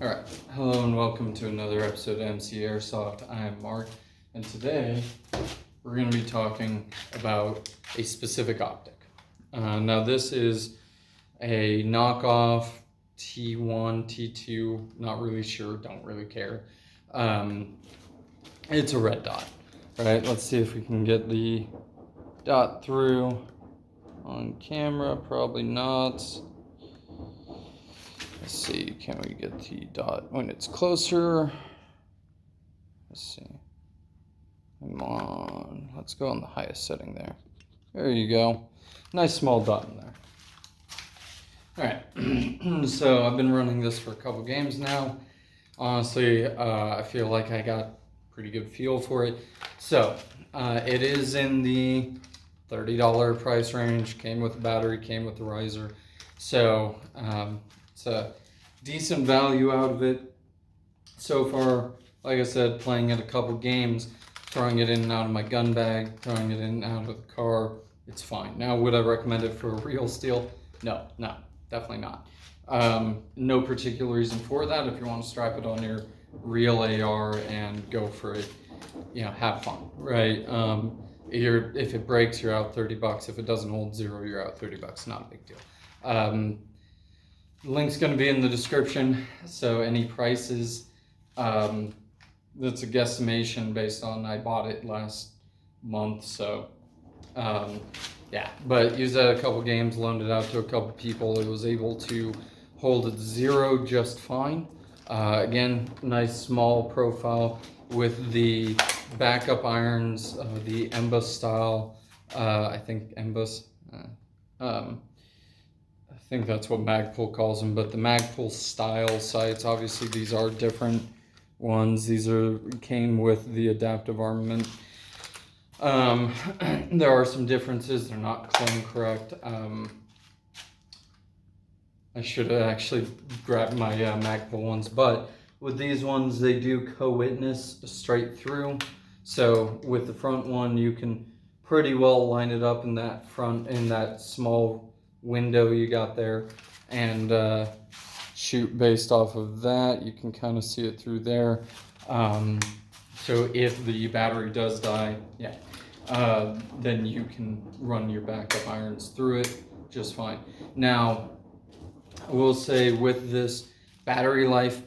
Alright, hello and welcome to another episode of MC Airsoft. I am Mark, and today we're going to be talking about a specific optic. Now this is a knockoff T1, T2, not really sure, don't really care. It's a red dot. Alright, let's see if we can get the dot through on camera, probably not. Let's see, can we get the dot when it's closer? Let's see. Come on. Let's go on the highest setting there. There you go. Nice small dot in there. Alright, so I've been running this for a couple games now. Honestly, I feel like I got a pretty good feel for it. So, it is in the $30 price range. Came with the battery, came with the riser. So, it's a decent value out of it so far. Like I said, playing it a couple games, throwing it in and out of my gun bag, throwing it in and out of the car, it's fine. Now, would I recommend it for real steel? No, definitely not. No particular reason for that. If you want to strap it on your real AR and go for it, have fun, right? If it breaks, you're out $30. If it doesn't hold zero, you're out $30. Not a big deal. Link's going to be in the description, so any prices, that's a guesstimation based on, I bought it last month, so yeah, but used it a couple games, loaned it out to a couple people. It was able to hold at zero just fine. Again, nice small profile with the backup irons, the Embus style, I think Embus, I think that's what Magpul calls them, but the Magpul style sights, obviously these are different ones. These came with the adaptive armament. There are some differences. They're not clone correct. I should have actually grabbed my Magpul ones, but with these ones, they do co-witness straight through. So with the front one, you can pretty well line it up in that small window you got there and shoot based off of that. You can kind of see it through there. So if the battery does die, then you can run your backup irons through it just fine. Now, I will say with this battery life,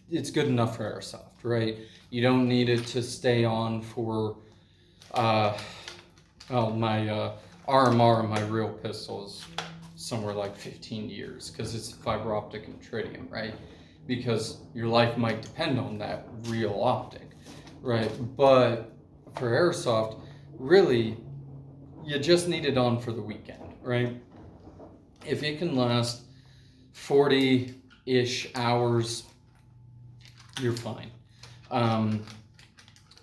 it's good enough for Airsoft, right? You don't need it to stay on for, my RMR, my real pistol, is somewhere like 15 years because it's fiber optic and tritium, right? Because your life might depend on that real optic, right? But for Airsoft, really, you just need it on for the weekend, right? If it can last 40-ish hours, you're fine.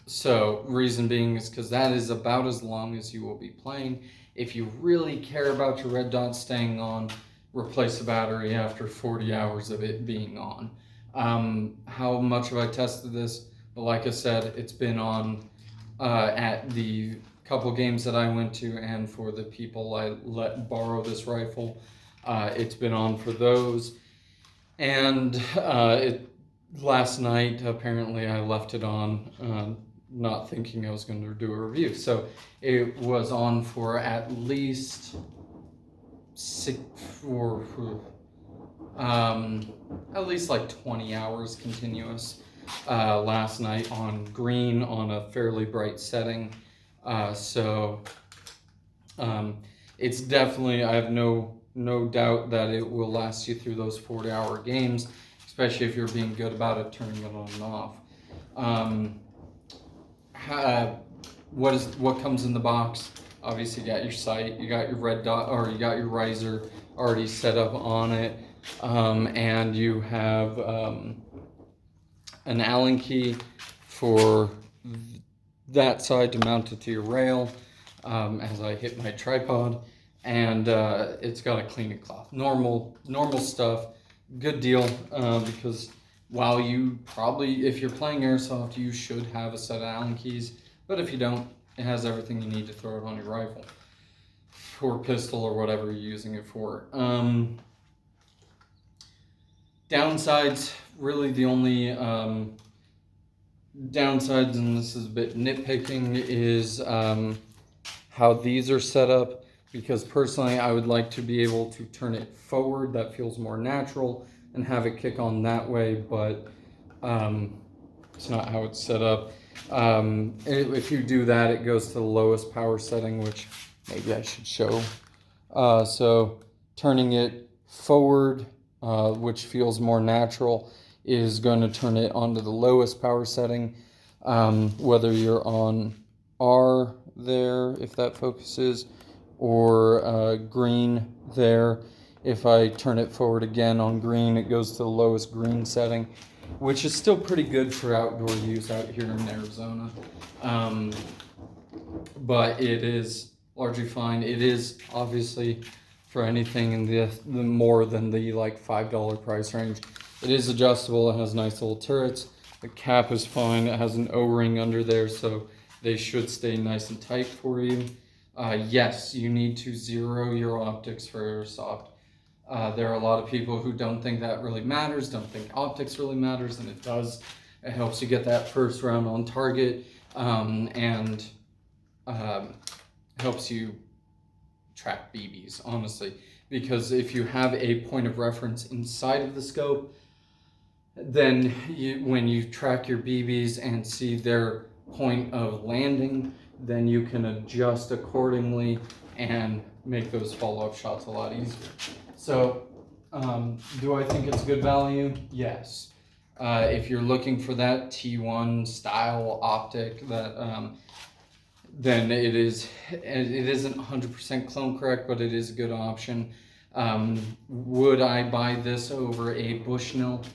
So reason being is because that is about as long as you will be playing. If you really care about your red dot staying on, replace the battery after 40 hours of it being on. How much have I tested this? But like I said, it's been on at the couple games that I went to, and for the people I let borrow this rifle, it's been on for those. And last night, apparently I left it on, not thinking I was going to do a review. So it was on for at least at least like 20 hours continuous last night on green on a fairly bright setting. So it's definitely, I have no doubt that it will last you through those 40-hour games, especially if you're being good about it, turning it on and off. What comes in the box? Obviously, you got your sight, you got your red dot, or you got your riser already set up on it, and you have an Allen key for that side to mount it to your rail as I hit my tripod, and it's got a cleaning cloth. Normal stuff. Good deal, because while you probably, if you're playing Airsoft, you should have a set of Allen keys, but if you don't, it has everything you need to throw it on your rifle or pistol or whatever you're using it for. Downsides, really the only downsides, and this is a bit nitpicking, is how these are set up, because personally I would like to be able to turn it forward. That feels more natural, and have it kick on that way, but it's not how it's set up. If you do that, it goes to the lowest power setting, which maybe I should show. So turning it forward, which feels more natural, is going to turn it onto the lowest power setting. Whether you're on R there, if that focuses, or green there. If I turn it forward again on green, it goes to the lowest green setting, which is still pretty good for outdoor use out here in Arizona. But it is largely fine. It is obviously for anything in the more than the like $5 price range. It is adjustable. It has nice little turrets. The cap is fine. It has an O-ring under there, so they should stay nice and tight for you. Yes, you need to zero your optics for Airsoft. There are a lot of people who don't think that really matters, don't think optics really matters, and it does. It helps you get that first round on target, and helps you track BBs, honestly. Because if you have a point of reference inside of the scope, then when you track your BBs and see their point of landing, then you can adjust accordingly and make those follow-up shots a lot easier. So, do I think it's good value? Yes. If you're looking for that T1 style optic, that then it isn't 100% clone correct, but it is a good option. Would I buy this over a Bushnell?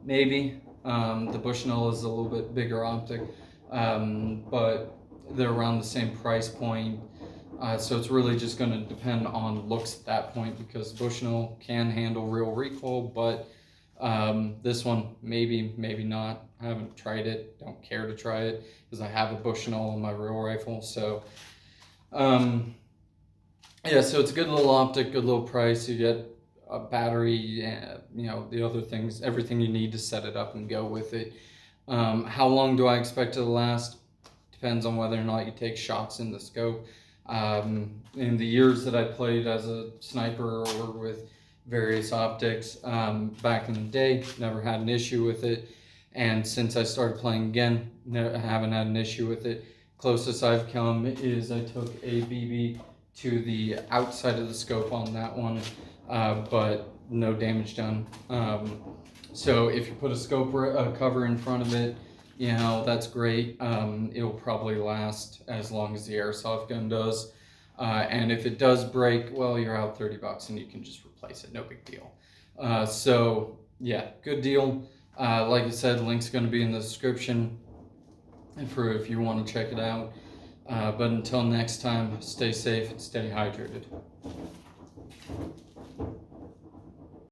Maybe. The Bushnell is a little bit bigger optic, but they're around the same price point. So it's really just going to depend on looks at that point, because Bushnell can handle real recoil, but this one maybe not. I haven't tried it, don't care to try it, because I have a Bushnell on my real rifle. So yeah, so it's a good little optic, good little price. You get a battery, the other things, everything you need to set it up and go with it. How long do I expect it to last? Depends on whether or not you take shots in the scope. In the years that I played as a sniper or with various optics, back in the day, never had an issue with it. And since I started playing again, I haven't had an issue with it. Closest I've come is I took a BB to the outside of the scope on that one, but no damage done. So if you put a scope cover in front of it, that's great. It'll probably last as long as the Airsoft gun does. And if it does break, well, you're out $30 and you can just replace it. No big deal. So yeah, good deal. Like I said, link's going to be in the description if you want to check it out. But until next time, stay safe and stay hydrated.